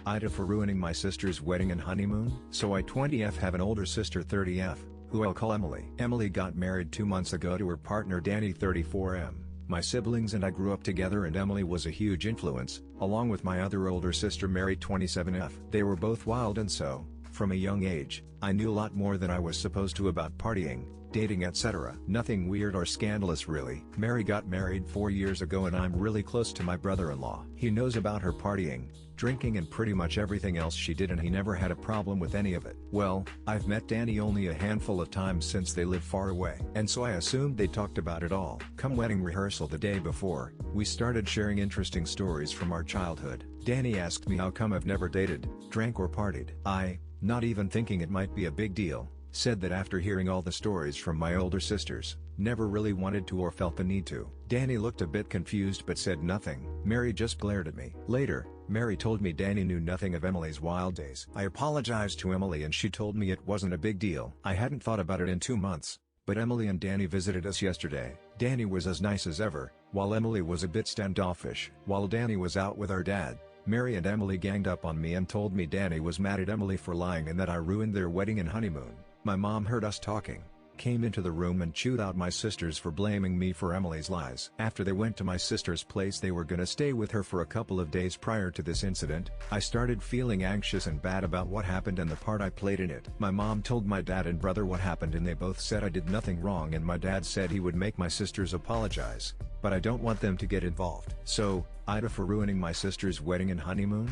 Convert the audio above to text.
AITA for ruining my sister's wedding and honeymoon. So I 20F have an older sister 30F, who I'll call Emily. Emily got married 2 months ago to her partner Danny 34M. My siblings and I grew up together and Emily was a huge influence, along with my other older sister Mary 27F. They were both wild and so, from a young age, I knew a lot more than I was supposed to about partying, dating etc. Nothing weird or scandalous really. Mary got married 4 years ago and I'm really close to my brother-in-law. He knows about her partying, drinking and pretty much everything else she did and he never had a problem with any of it. Well, I've met Danny only a handful of times since they live far away. And so I assumed they talked about it all. Come wedding rehearsal the day before, we started sharing interesting stories from our childhood. Danny asked me how come I've never dated, drank or partied. I, not even thinking it might be a big deal, said that after hearing all the stories from my older sisters, never really wanted to or felt the need to. Danny looked a bit confused but said nothing. Mary just glared at me. Later, Mary told me Danny knew nothing of Emily's wild days. I apologized to Emily and she told me it wasn't a big deal. I hadn't thought about it in 2 months, but Emily and Danny visited us yesterday. Danny was as nice as ever, while Emily was a bit standoffish. While Danny was out with our dad, Mary and Emily ganged up on me and told me Danny was mad at Emily for lying and that I ruined their wedding and honeymoon. My mom heard us talking, came into the room and chewed out my sisters for blaming me for Emily's lies. After they went to my sister's place they were gonna stay with her for a couple of days prior to this incident, I started feeling anxious and bad about what happened and the part I played in it. My mom told my dad and brother what happened and they both said I did nothing wrong and my dad said he would make my sisters apologize, but I don't want them to get involved. So, AITA for ruining my sister's wedding and honeymoon?